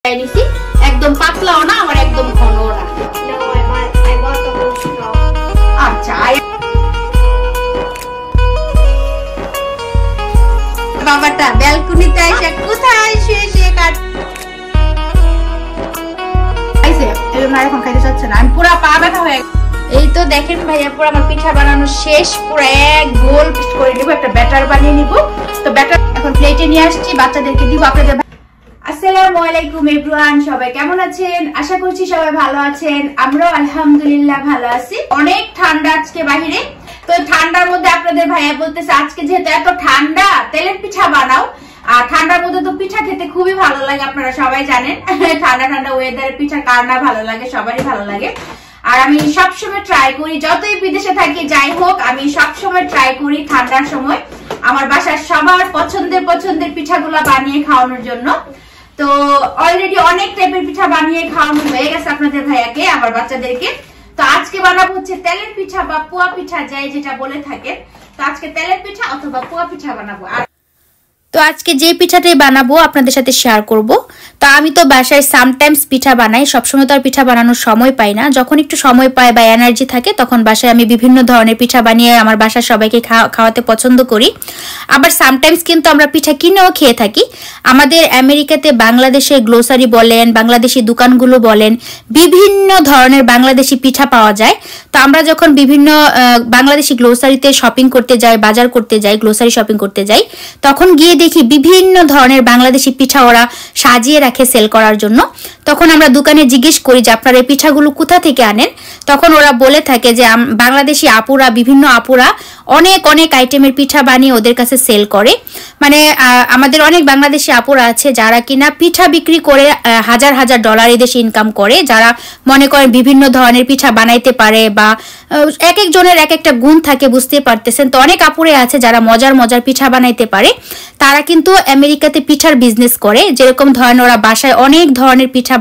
নিছি একদম পাতলাও না আমার একদম ঘনও না। আচ্ছা বাবাটা ব্যালকনিতে এসে কোথায় শুয়ে কাট আইছে এজন্য এখন খাইতে চাচ্ছে না, আমি পুরো পা ব্যথা হয়ে। এই তো দেখেন ভাইয়া পুরো আমার পিঠা বানানো শেষ, পুরো এক গোল পিস করে নিব, একটা ব্যাটার বানিয়ে নিব। তো ব্যাটার এখন প্লেটে নিয়ে আসছি, বাচ্চাদেরকে দিব। আপনাদের আসসালামু আলাইকুম এভরিওয়ান, সবাই কেমন আছেন? আশা করছি সবাই ভালো আছেন, আমরাও আলহামদুলিল্লাহ ভালো আছি। অনেক ঠান্ডা আজকে বাহিরে, তো ঠান্ডার মধ্যে আপনাদের ভাইয়া বলতেছে আজকে যেহেতু এত ঠান্ডা তেলের পিঠা বানাও। আর ঠান্ডার মধ্যে তো পিঠা খেতে খুবই ভালো লাগে, আপনারা সবাই জানেন। ঠান্ডা ঠান্ডা ওয়েদারে পিঠা কার না ভালো লাগে, সবারই ভালো লাগে। আর আমি সবসময় ট্রাই করি, যতই বিদেশে থাকি যাই হোক, আমি সবসময় ট্রাই করি ঠান্ডার সময় আমার বাসার সবার পছন্দের পিঠাগুলো বানিয়ে খাওয়ানোর জন্য। তো অলরেডি অনেক টাইপের পিঠা বানিয়ে খাওয়ানো হয়ে গেছে আপনাদের ভাইয়াকে, আমার বাচ্চাদেরকে। তো আজকে বানাবো হচ্ছে তেলের পিঠা বা পোয়া পিঠা, যাই যেটা বলে থাকেন। তো আজকে তেলের পিঠা অথবা পোয়া পিঠা বানাবো। তো আজকে যে পিঠাটাই বানাবো আপনাদের সাথে শেয়ার করব। তো আমি তো বাসায় সামটাইমস পিঠা বানাই, সবসময় তো আর পিঠা বানানোর সময় পাই না। যখন একটু সময় পাই বা এনার্জি থাকে তখন বাসায় আমি বিভিন্ন ধরনের পিঠা বানিয়ে আমার বাসার সবাইকে খাওয়াতে পছন্দ করি। আবার সামটাইমস কিন্তু আমরা পিঠা কিনেও খেয়ে থাকি। আমাদের আমেরিকাতে বাংলাদেশে গ্লোসারি বলেন, বাংলাদেশি দোকানগুলো বলেন, বিভিন্ন ধরনের বাংলাদেশি পিঠা পাওয়া যায়। তো আমরা যখন বিভিন্ন বাংলাদেশি গ্লোসারিতে শপিং করতে যাই, বাজার করতে যাই, গ্লোসারি শপিং করতে যাই, তখন গিয়ে দেখি বিভিন্ন ধরনের বাংলাদেশি পিঠা ওরা সাজিয়ে রাখে সেল করার জন্য। তখন আমরা দোকানে জিজ্ঞেস করি যে আপনারা এই পিঠাগুলো কোথা থেকে আনেন। তখন ওরা বলে থাকে যে বাংলাদেশি আপুরা, বিভিন্ন আপুরা অনেক আইটেমের পিঠা বানিয়ে ওদের কাছে সেল করে। মানে আমাদের অনেক বাংলাদেশি আপুরা আছে যারা কিনা পিঠা বিক্রি করে হাজার ডলার এদেশে ইনকাম করে, যারা মনে করেন বিভিন্ন ধরনের পিঠা বানাইতে পারে বা এক একজনের এক একটা গুণ থাকে, বুঝতে পারতেছেন। তো অনেক আপুরে আছে যারা মজার পিঠা বানাইতে পারে, তারা কিন্তু আমেরিকাতে পিঠার বিজনেস করে। যেরকম ধরেন ওরা বাসায় অনেক ধরনের পিঠা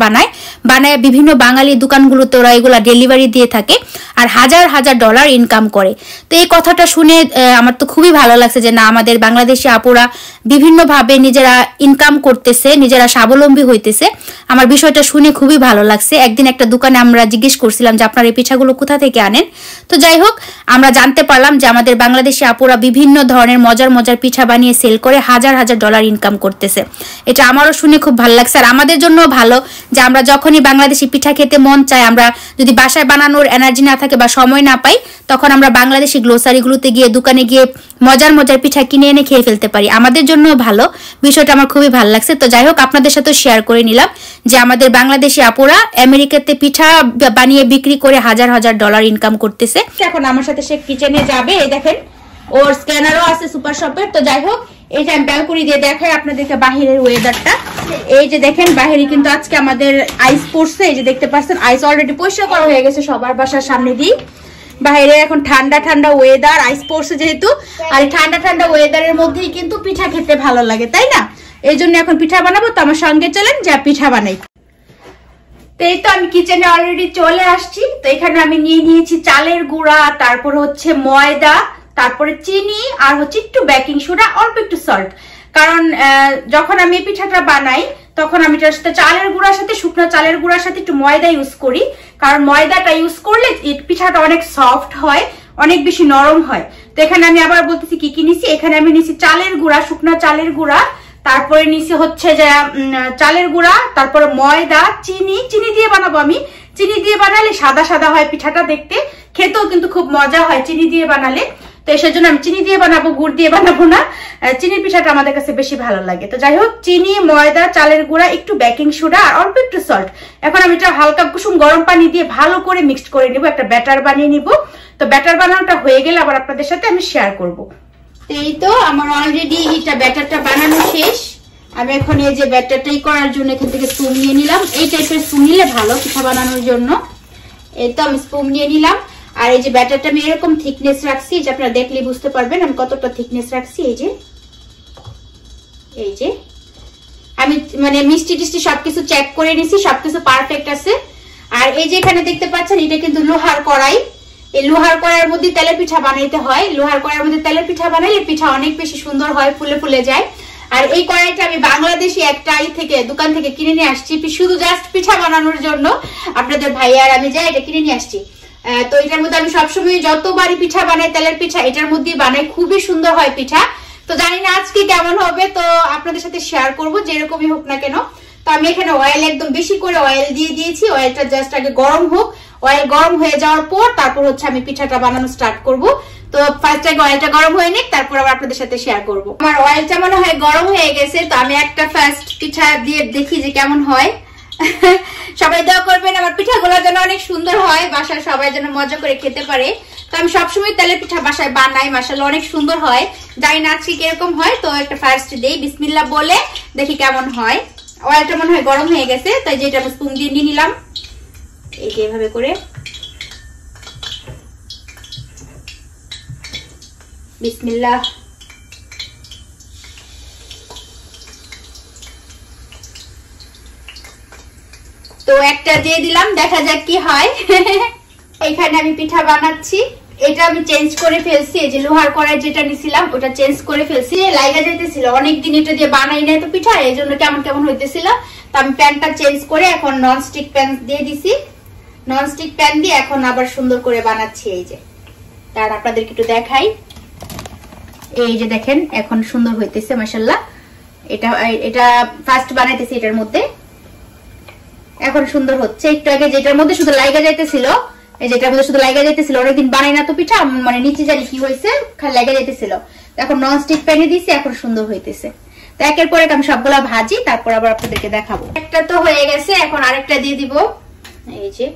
বানায় বিভিন্ন বাঙালি দোকানগুলোতে ওরা এগুলা ডেলিভারি দিয়ে থাকে আর হাজার ডলার ইনকাম করে। তো এই কথাটা শুনে আমার তো খুবই ভালো লাগছে যে না, আমাদের বাংলাদেশি আপুরা বিভিন্নভাবে নিজেরা ইনকাম করতেছে, নিজেরা স্বাবলম্বী হইতেছে। আমার বিষয়টা শুনে খুবই ভালো লাগছে। একদিন একটা দোকানে আমরা জিজ্ঞেস করছিলাম যে আপনারা এই পিঠাগুলো কোথা থেকে আনেন। তো যাই হোক, আমরা জানতে পারলাম যে আমাদের বাংলাদেশি আপুরা বিভিন্ন ধরনের মজার পিঠা বানিয়ে সেল করে হাজার ডলার ইনকাম করতেছে। এটা আমারও শুনে খুব ভালো লাগছে। আর আমাদের জন্য ভালো যে আমরা যখনই বাংলাদেশি পিঠা খেতে মন চায়, আমরা যদি বাসায় বানানোর এনার্জি না থাকে বা সময় না পাই, তখন আমরা বাংলাদেশি গ্লোসারিগুলোতে গিয়ে দোকানে গিয়ে মজার পিঠা কিনে এনে খেয়ে ফেলতে পারি। আমাদের জন্য ভালো, বিষয়টা আমার খুবই ভালো লাগছে। তো যাই হোক, আপনাদের সাথে শেয়ার করে নিলাম যে আমাদের বাংলাদেশি আপুরা আমেরিকাতে পিঠা বানিয়ে বিক্রি করে হাজার ডলার ইনকাম করতেছে। এখন আমার সাথে সে কিচেনে যাবে, এই দেখেন ওর স্ক্যানারও আছে সুপার শপের। তো যাই হোক, এই যে আমি ব্যালকনি দিয়ে দেখাই আপনাদেরকে বাহিরের ওয়েদারটা। এই যে দেখেন বাহিরে কিন্তু আজকে আমাদের আইস পড়ছে, এই যে দেখতে পাচ্ছেন আইস অলরেডি পরিষ্কার করা হয়ে গেছে সবার বাসার সামনে দিয়ে। বাইরে এখন ঠান্ডা ওয়েদার, আইস পড়ছে যেহেতু, আর ঠান্ডা ওয়েদারের মধ্যেই কিন্তু পিঠা খেতে ভালো লাগে, তাই না? এই জন্য এখন পিঠা বানাবো। তো আমার সঙ্গে চলেন যা পিঠা বানাই। তো এই তো আমি কিচেনে অলরেডি চলে আসছি। তো এখানে আমি নিয়ে নিয়েছি চালের গুঁড়া, তারপর হচ্ছে ময়দা, তারপরে চিনি, আর হচ্ছে একটু বেকিং সোডা, অল্প একটু সল্ট। কারণ যখন আমি এই পিঠাটা বানাই তখন আমি চালের গুঁড়ার সাথে, শুকনো চালের গুঁড়ার সাথে একটু ময়দা ইউজ করি। কারণ ময়দাটা ইউজ করলে পিঠাটা অনেক সফট হয়, অনেক বেশি নরম হয়। তো এখানে আমি আবার বলতেছি কি নিছি। এখানে আমি নিছি চালের গুঁড়া, শুকনো চালের গুঁড়া, তারপরে নিছি হচ্ছে যে চালের গুঁড়া, তারপরে ময়দা, চিনি দিয়ে বানাবো আমি। চিনি দিয়ে বানালে সাদা হয় পিঠাটা, দেখতে খেতেও কিন্তু খুব মজা হয় চিনি দিয়ে বানালে। তো সেজন্য আমি চিনি দিয়ে বানাবো, গুড় দিয়ে বানাবো না। চিনির পিঠাটা আমাদের কাছে বেশি ভালো লাগে। তো যাই হোক, চিনি, ময়দা, চালের গুঁড়া, একটু বেকিং সোডা আর অল্প একটু সল্ট। এখন আমি এটা হালকা কুসুম গরম পানি দিয়ে ভালো করে মিক্সড করে নিব, একটা ব্যাটার বানিয়ে নিব। তো ব্যাটার বানানোটা হয়ে গেলে আবার আপনাদের সাথে আমি শেয়ার করব। এই তো আমার অলরেডি এটা ব্যাটারটা বানানো শেষ। আমি এখন এই যে ব্যাটারটাই করার জন্য এখান থেকে স্পুন নিয়ে নিলাম। এই টাইপের স্পুন নিলে ভালো পিঠা বানানোর জন্য। এই তো আমি স্পুন নিয়ে নিলাম। আর এই যে ব্যাটারটা আমি এরকম থিকনেস রাখছি, যে আপনারা দেখলে বুঝতে পারবেন আমি কতটা থিকনেস রাখছি। এই যে আমি মানে মিষ্টি সবকিছু চেক করে নিছি, সবকিছু পারফেক্ট আছে। আর এই যে এখানে দেখতে পাচ্ছেন এটা কিন্তু লোহার কড়াই। এই লোহার কড়াইয়ের মধ্যে তেলের পিঠা বানাইতে হয়। লোহার কড়াইয়ের মধ্যে তেলের পিঠা বানাইলে পিঠা অনেক বেশি সুন্দর হয়, ফুলে যায়। আর এই কড়াইটা আমি বাংলাদেশি একটা দোকান থেকে কিনে নিয়ে আসছি, শুধু জাস্ট পিঠা বানানোর জন্য। আপনাদের ভাই আর আমি যাই এটা কিনে নিয়ে আসছি। তো এটার মধ্যে আমি সবসময় যতবারই পিঠা বানাই, তেলের পিঠা এটার মধ্যেই বানাই, খুবই সুন্দর হয় পিঠা। তো জানি না আজকে কেমন হবে, তো আপনাদের সাথে শেয়ার করবো যেরকমই হোক না কেন। তো আমি এখানে অয়েল একদম বেশি করে অয়েল দিয়ে দিয়েছি। অয়েলটা জাস্ট আগে গরম হোক, অয়েল গরম হয়ে যাওয়ার পর তারপর হচ্ছে আমি পিঠাটা বানানো স্টার্ট করব। তো ফার্স্ট আগে অয়েলটা গরম হয়ে নিক, তারপর আবার আপনাদের সাথে শেয়ার করব। আমার অয়েলটা মনে হয় গরম হয়ে গেছে, তো আমি একটা ফার্স্ট পিঠা দিয়ে দেখি যে কেমন হয়। সবাই দোয়া করবেন আমার পিঠাগুলো যেন অনেক সুন্দর হয়, বাসায় সবাই যেন মজা করে খেতে পারে। তো আমি সবসময় তেলের পিঠা বাসায় বানাই, মাশাআল্লাহ অনেক সুন্দর হয়। জানি না আজকে কিরকম হয়, তো একটা ফার্স্ট দেই বিসমিল্লাহ বলে দেখি কেমন হয়। অয়েলটা মনে হয় গরম হয়ে গেছে, তাই যেটা আমি স্পুন দিয়ে নিয়ে নিলাম, এই যে এভাবে করে বিসমিল্লাহ। তো একটা দিয়ে দিলাম, দেখা যাক কি হয়। এখানে আমি পিঠা বানাচ্ছি, এটা আমি চেঞ্জ করে ফেলছি। এই যে লোহার কড়াই যেটা নিছিলাম ওটা চেঞ্জ করে ফেলছি, লাগা যাইতেছিল অনেকদিন এটা দিয়ে বানাই নাই তো পিঠা, এই জন্য কেমন কেমন হইতেছিল। তো আমি প্যানটা চেঞ্জ করে এখন ননস্টিক প্যান দিয়ে দিছি। ননস্টিক প্যান দিয়ে এখন আবার সুন্দর করে বানাচ্ছি। এই যে তার আপনাদেরকে একটু দেখাই, এই যে দেখেন এখন সুন্দর হইতেছে মাশাআল্লাহ। এটা ফার্স্ট বানাইতেছি এটার মধ্যে, এখন সুন্দর হচ্ছে। একটু আগে যেটার মধ্যে শুধু লাগা যাইতেছিল, এই যেটার মধ্যে শুধু লাগা যাইতেছিল, অনেকদিন বানাই না তো পিঠা, মানে নিচে জানি কি হয়েছে খালি লাগা যাইতেছিল। এখন ননস্টিক প্যানে দিছি, এখন সুন্দর হইতেছে। তো একের পর এক আমি সবগুলা ভাজি, তারপর আবার আপনাদেরকে দেখাবো। একটা তো হয়ে গেছে, এখন আরেকটা দিয়ে দিব। এই যে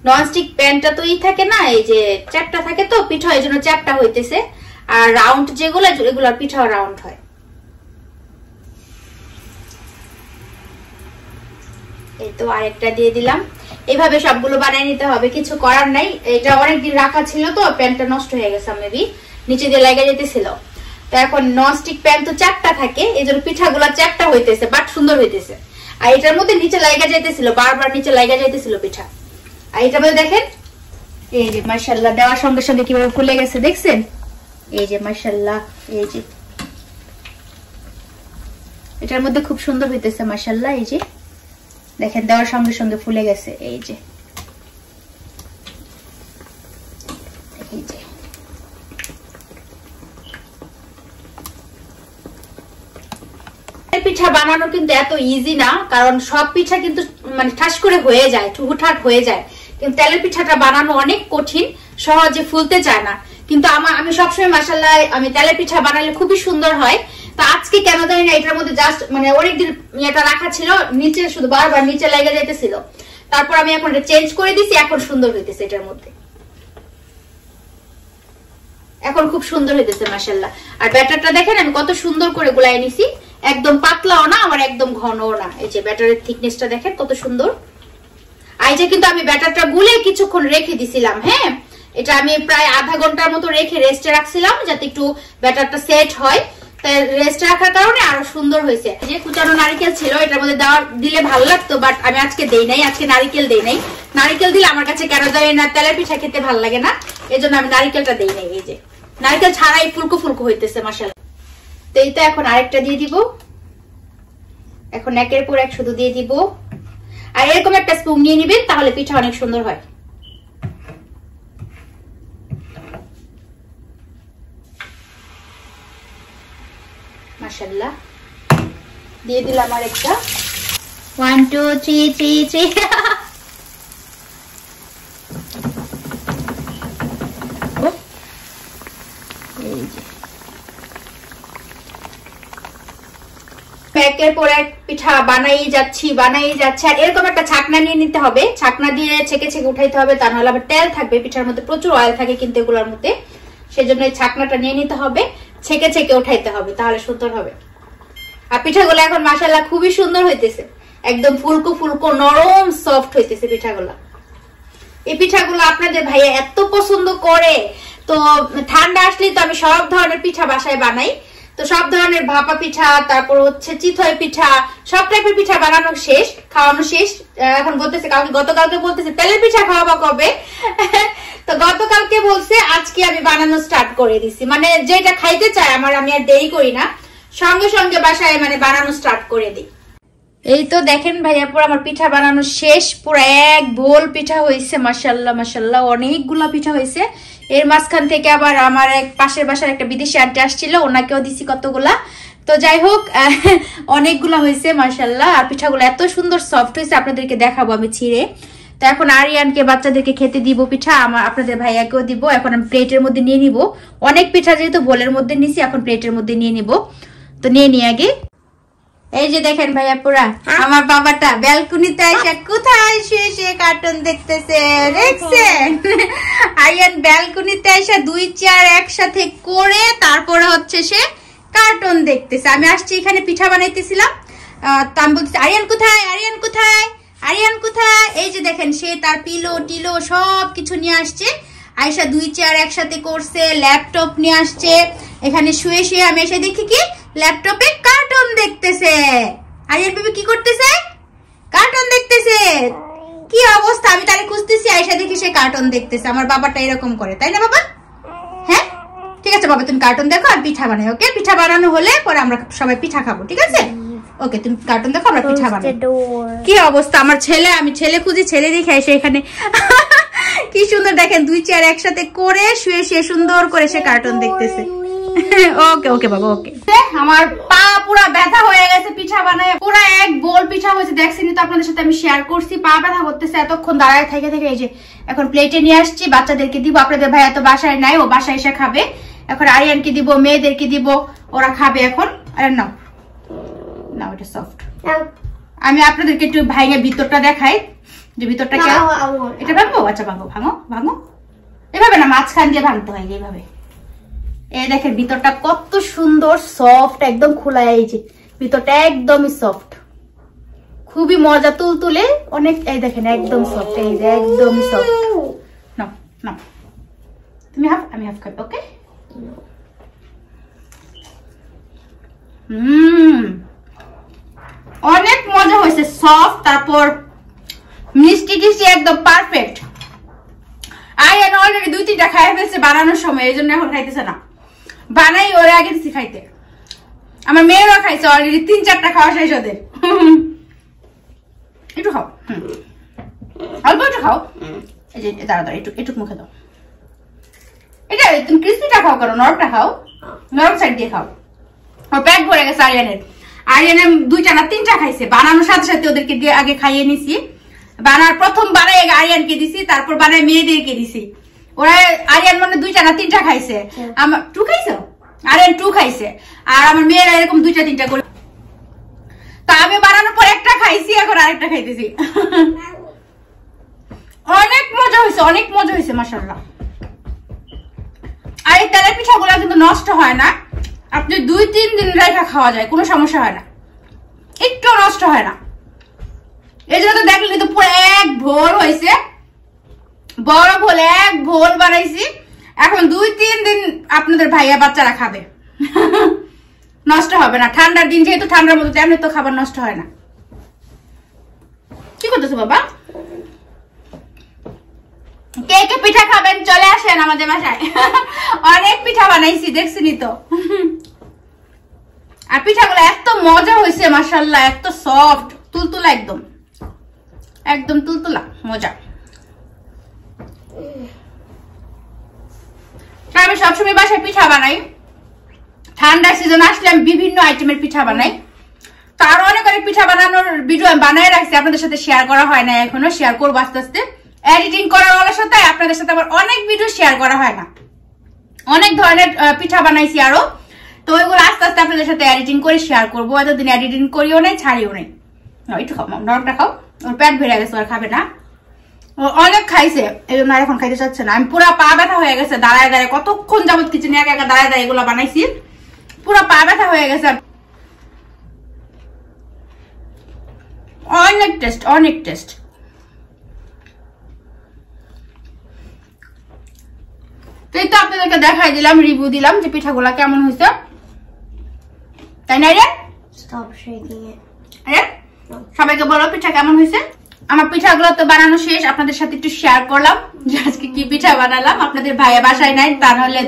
ননস্টিক প্যানটা তো থাকে না, এই যে চ্যাপটা থাকে তো পিঠা, এই জন্য চ্যাপটা হইতেছে। আর রাউন্ড যেগুলো, এগুলোর পিঠাও রাউন্ড হয়। এই তো আরেকটা দিয়ে দিলাম। এইভাবে সবগুলো বানিয়ে নিতে হবে, কিছু করার নাই। এটা অনেকদিন রাখা ছিল তো প্যানটা নষ্ট হয়ে গেছে, মেবি নিচে দিয়ে লাগা যেতেছিল। তো এখন ননস্টিক প্যান তো চ্যাপটা থাকে, এই জন্য পিঠাগুলো চ্যাপটা হইতেছে, বাট সুন্দর হইতেছে। আর এটার মধ্যে নিচে লাগা যাইতেছিল, বারবার নিচে লাগা যাইতেছিল পিঠা। আর এটার মধ্যে দেখেন এই যে মাশাআল্লাহ দেওয়ার সঙ্গে সঙ্গে কিভাবে ফুলে গেছে, দেখছেন? এই যে মাশাআল্লাহ, এই যে এটার মধ্যে খুব সুন্দর হইতেছে মাশাআল্লাহ। এই যে দেখেন দেওয়ার সঙ্গে সঙ্গে ফুলে গেছে। এই যে পিঠা বানানো কিন্তু এত ইজি না, কারণ সব পিঠা কিন্তু মানে ঠাস করে হয়ে যায়, ঠুকঠাক হয়ে যায়। কিন্তু তেলের পিঠাটা বানানো অনেক কঠিন, সহজে ফুলতে চায় না। কিন্তু আমি সবসময় মাশাআল্লাহ আমি তেলের পিঠা বানালে খুবই সুন্দর হয়। তো আজকে কেন জানি না এটার মধ্যে জাস্ট মানে অনেকদিন এটা রাখা ছিল, নিচে শুধু বারবার নিচে লেগে যাইতেছিল। তারপর আমি এখন এটা চেঞ্জ করে দিছি, এখন সুন্দর হইতেছে। এটার মধ্যে এখন খুব সুন্দর হইতেছে মাশাআল্লাহ। আর ব্যাটারটা দেখেন আমি কত সুন্দর করে গুলাই নিছি, একদম পাতলাও না আবার একদম ঘনও না। এই যে ব্যাটারের থিকনেসটা দেখেন কত সুন্দর। আর এটা কিন্তু আমি ব্যাটারটা গুলে কিছুক্ষণ রেখে দিছিলাম। হ্যাঁ, এটা আমি প্রায় আধা ঘন্টার মতো রেখে রেস্টে রাখছিলাম, যাতে একটু ব্যাটারটা সেট হয়। রেস্ট রাখার কারণে আরো সুন্দর হয়েছে। যে কুচানো নারকেল ছিল, এটার মধ্যে দিলে ভালো লাগতো, বাট আমি আজকে দেই নাই, আজকে নারকেল দেই নাই। নারকেল দিলে আমার কাছে কেন জানি না তেলের পিঠা খেতে ভালো লাগে না, এই জন্য আমি নারকেলটা দেই নাই। এই যে নারকেল ছাড়াই ফুলকো ফুলকো হইতেছে মাশাআল্লাহ। তো এই তো এখন আরেকটা দিয়ে দিব। এখন একের পর এক শুধু দিয়ে দিব। আর এরকম একটা স্পুন নিয়ে নিবেন, তাহলে পিঠা অনেক সুন্দর হয়। মাশাআল্লাহ দিয়ে দিলাম আরেকটা। 1 2 3 3 3 একের পর এক পিঠা বানাই যাচ্ছি। আর এরকম একটা ছাকনা নিয়ে নিতে হবে, ছাকনা দিয়ে ছেঁকে ছেঁকে উঠাইতে হবে, তা নাহলে আবার তেল থাকবে পিঠার মধ্যে, প্রচুর অয়েল থাকে কিন্তু এগুলোর মধ্যে। সেজন্য এই ছাকনাটা নিয়ে নিতে হবে, ছেঁকে ছেঁকে উঠাইতে হবে, তাহলে সুন্দর হবে। আর পিঠাগুলো এখন মাশাআল্লাহ খুবই সুন্দর হইতেছে, একদম ফুলকো ফুলকো নরম সফট হইতেছে পিঠাগুলো। এই পিঠাগুলো আপনাদের ভাইয়া এত পছন্দ করে। তো ঠান্ডা আসলেই তো আমি সব ধরনের পিঠা বাসায় বানাই। তো সব ধরনের ভাপা পিঠা, তারপর হচ্ছে চিতই পিঠা, সব টাইপের পিঠা বানানো শেষ, খাওয়ানো শেষ। এখন বলতেছে গতকালকে বলতেছে তেলের পিঠা খাওয়াবা কবে। তো গতকালকে বলছে, আজকে আমি বানানো স্টার্ট করে দিছি। মানে যেটা খাইতে চাই আমি আর দেরি করি না, সঙ্গে সঙ্গে বাসায় মানে বানানো স্টার্ট করে দিই। এই তো দেখেন ভাইয়া পুরো আমার পিঠা বানানো শেষ, পুরো এক বোল পিঠা হয়েছে। মাশাআল্লাহ মাশাআল্লাহ, অনেকগুলা পিঠা হয়েছে। এর মাঝখান থেকে আবার আমার এক পাশের বাসার একটা বিদেশি আন্টি আসছিল, ওনাকেও দিছি কতগুলা। তো যাই হোক, অনেকগুলা হয়েছে মাশাআল্লাহ। আর পিঠাগুলো এত সুন্দর সফট হয়েছে, আপনাদেরকে দেখাবো আমি ছিঁড়ে। তো এখন আরিয়ানকে বাচ্চাদেরকে খেতে দিব পিঠা, আপনাদের ভাইয়াকেও দিব। এখন আমি প্লেটের মধ্যে নিয়ে নিব। অনেক পিঠা যেহেতু বোলের মধ্যে নিছি, এখন প্লেটের মধ্যে নিয়ে নিব। তো নিয়ে নিয়ে আগে এই যে দেখেন ভাইয়া পুরা আমার বাবাটা ব্যালকনিতে এসে কোথায় শুয়ে শুয়ে কার্টুন দেখতেছে, দেখছেন? আরিয়ান ব্যালকনিতে এসে 2 চেয়ার একসাথে করে তারপরে হচ্ছে সে কার্টুন দেখতেছে। আমি আসছি এখানে পিঠা বানাইতেছিলাম, তো আমি বলতেছি আরিয়ান কোথায়, আরিয়ান কোথায়, আরিয়ান কোথায়? এই যে দেখেন সে তার পিলো টিলো সব কিছু নিয়ে আসছে। আয়শা 2 চেয়ার একসাথে করছে, ল্যাপটপ নিয়ে আসছে। এখানে শুয়ে শুয়ে আমি এসে দেখি কি ল্যাপটপে কার্টুন দেখতেছে। আরিয়ান বেবি কি করতেছে? কার্টুন দেখতেছে। কি অবস্থা, আমি তারে খুঁজতেছি, আয়শা দেখি সে কার্টুন দেখতেছে। আমার বাবাটা এরকম করে, তাই না বাবা? হ্যাঁ ঠিক আছে বাবা, তুমি কার্টুন দেখো আর পিঠা বানাই। ওকে, পিঠা বানানো হলে পরে আমরা সবাই পিঠা খাবো, ঠিক আছে? ওকে, তুমি কার্টুন দেখো, আমরা পিঠা বানাই। কি অবস্থা আমার ছেলে, আমি ছেলে খুঁজি, ছেলে দেখে এসে এখানে কি সুন্দর দেখেন 2 চেয়ার একসাথে করে শুয়ে শুয়ে সুন্দর করে সে কার্টুন দেখতেছে। ওকে ওকে বাবা, ওকে। আমার পা পুরো ব্যথা হয়ে গেছে পিঠা বানায়, পুরো এক বোল পিঠা হয়েছে। দেখছিনি তো, আপনাদের সাথে আমি শেয়ার করছি। পা ব্যথা করতেছে এতক্ষণ দাঁড়ায় থেকে থেকে। এই যে এখন প্লেটে নিয়ে আসছি, বাচ্চাদেরকে দিব। আপনাদের ভাইয়া তো বাসায় নাই, ও বাসায় এসে খাবে। এখন আরিয়ানকে দিব, মেয়েদেরকে দিব, ওরা খাবে এখন। আরে নাও নাও, এটা সফট। আমি আপনাদেরকে একটু ভাঙে ভিতরটা দেখাই, যে ভিতরটা কি। এটা ভাঙবো? আচ্ছা ভাঙো ভাঙো ভাঙো। এভাবে না, মাঝখান দিয়ে ভাঙতে হয় এইভাবে। এই দেখেন ভিতরটা কত সুন্দর সফট, একদম খোলা। এই যে ভিতরটা একদমই সফট, খুবই মজা, তুলতুলে অনেক। এই দেখেন একদম সফট, এই যে একদমই সফট। নাও নাও, তুমি হাফ, আমি হাফ খাবো। ওকে। অনেক মজা হয়েছে, সফট, তারপর মিষ্টি টিষ্টি একদম পারফেক্ট। আরিয়ান অলরেডি 2-3টা খাই ফেলছে বানানোর সময়, এই জন্য এখন খাইতেছে না। বানাই ওরা আগে দিচ্ছি খাইতে। আমার মেয়েরা খাইছে অলরেডি, 3-4টা খাওয়া শেষ ওদের। একটু খাও, অল্প একটু খাও। এই যে দাঁড়া দাঁড়া, একটু মুখে দাও। এটা তুমি ক্রিস্পিটা খাও, করো নরমটা খাও, নরম সাইড দিয়ে খাও। ওর পেট ভরে গেছে আরিয়ানের। আরিয়ানের 2টা না 3টা খাইছে। বানানোর সাথে সাথে ওদেরকে দিয়ে আগে খাইয়ে নিছি। প্রথম বানাই আরিয়ানকে দিছি, তারপর বানাই মেয়েদেরকে দিছি। ওরা আরিয়ান মানে 2টা না 3টা খাইছে। আমার 2 খাইছে, আরিয়ান 2 খাইছে। আর আমার মেয়েরা এরকম 2টা-3টা করে। তা আমি বানানোর পর একটা খাইছি, এখন আরেকটা খাইতেছি। অনেক মজা হয়েছে, অনেক মজা হয়েছে মাশাআল্লাহ। আর এই তেলের পিঠাগুলো কিন্তু নষ্ট হয় না, আপনি 2-3 দিন রেখে খাওয়া যায়, কোনো সমস্যা হয় না, একটু নষ্ট হয় না। এই জন্য তো দেখলেন তো পুরো এক ভোল হয়েছে, বড় ভোল এক ভোল বানাইছি। এখন 2-3 দিন আপনাদের ভাইয়া বাচ্চারা খাবে, নষ্ট হবে না। ঠান্ডার দিন যেহেতু, ঠান্ডার মধ্যে এমনি তো খাবার নষ্ট হয় না। কি করতেছো বাবা? কে কে পিঠা খাবেন চলে আসেন আমাদের বাসায়। অনেক পিঠা বানাইছি, দেখছিনি তো। আর পিঠাগুলো এত মজা হয়েছে মাশাআল্লাহ, এত সফট, তুলতুলা, একদম একদম তুলতুলা, মজা। আমি সবসময় বাসায় পিঠা বানাই। ঠান্ডার সিজন আসলে আমি বিভিন্ন আইটেমের পিঠা বানাই। তো আরো অনেক অনেক পিঠা বানানোর ভিডিও আমি বানাই রাখছি, আপনাদের সাথে শেয়ার করা হয় না, এখনো শেয়ার করবো আস্তে আস্তে। এডিটিং করার সাথে আপনাদের সাথে আবার অনেক ভিডিও শেয়ার করা হয় না। অনেক ধরনের পিঠা বানাইছি আরো, তো ওইগুলো আস্তে আস্তে আপনাদের সাথে এডিটিং করে শেয়ার করবো। এতদিন এডিটিং করিও নাই, ছাড়িও নাই। একটু খাও, নরমটা খাও, ওর পেট ভরে গেছে, আর খাবে না। অনেক খাইছে, এই জন্য এখন খাইতে চাচ্ছে না। আমি পুরা পা ব্যথা হয়ে গেছে, দাঁড়ায় দাঁড়ায় কতক্ষণ যাবত কিচেনে একা একা দাঁড়ায় দাঁড়ায় এগুলো বানাইছি, পুরা পা ব্যথা হয়ে গেছে। অনেক টেস্ট, অনেক টেস্ট। এই তো আপনাদেরকে দেখাই দিলাম, রিভিউ দিলাম যে পিঠাগুলা কেমন হয়েছে, তাই না রে? সবাইকে বলো পিঠা কেমন হয়েছে। আমার পিঠাগুলো তো বানানো শেষ, আপনাদের সাথে একটু শেয়ার করলাম যে আজকে কি পিঠা বানালাম। আপনাদের ভাইয়া বাসায় নাই, তা নাহলে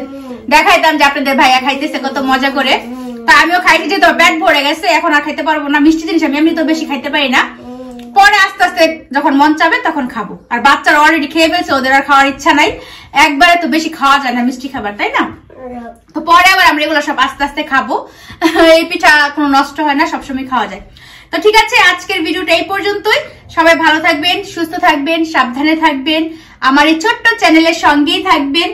দেখাইতাম যে আপনাদের ভাইয়া খাইতেছে কত মজা করে। তা আমিও খাইতে যেতে পেট ভরে গেছে, এখন আর খাইতে পারবো না। মিষ্টি জিনিস আমি এমনি তো বেশি খাইতে পারি না, পরে আস্তে আস্তে যখন মন চাবে তখন খাবো। আর বাচ্চারা অলরেডি খেয়ে ফেলছে, ওদের আর খাওয়ার ইচ্ছা নাই। একবারে তো বেশি খাওয়া যায় না মিষ্টি খাবার, তাই না? তো পরে আবার আমরা এগুলো সব আস্তে আস্তে খাবো। এই পিঠা কোনো নষ্ট হয় না, সবসময় খাওয়া যায়। তো ঠিক আছে, আজকের ভিডিওটা এই পর্যন্তই। সবাই ভালো থাকবেন, সুস্থ থাকবেন, সাবধানে থাকবেন, আমার এই ছোট্ট চ্যানেলের সঙ্গেই থাকবেন।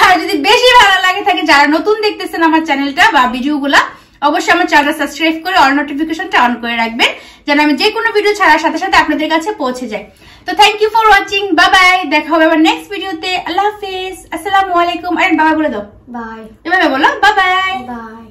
আর যদি বেশি ভালো লাগে থাকে, যারা নতুন দেখতেছেন আমার চ্যানেলটা বা ভিডিওগুলা, অবশ্যই আমার চ্যানেলটা সাবস্ক্রাইব করে অল নোটিফিকেশনটা অন করে রাখবেন, যেন আমি যে কোনো ভিডিও ছাড়ার সাথে সাথে আপনাদের কাছে পৌঁছে যায়। তো thank you for watching, bye bye. দেখা হবে আবার নেক্সট ভিডিওতে। আল্লাহ হাফেজ, আসসালামু আলাইকুম। আর বাবা বলে দাও বাই, এভাবে বলো বাই বাই।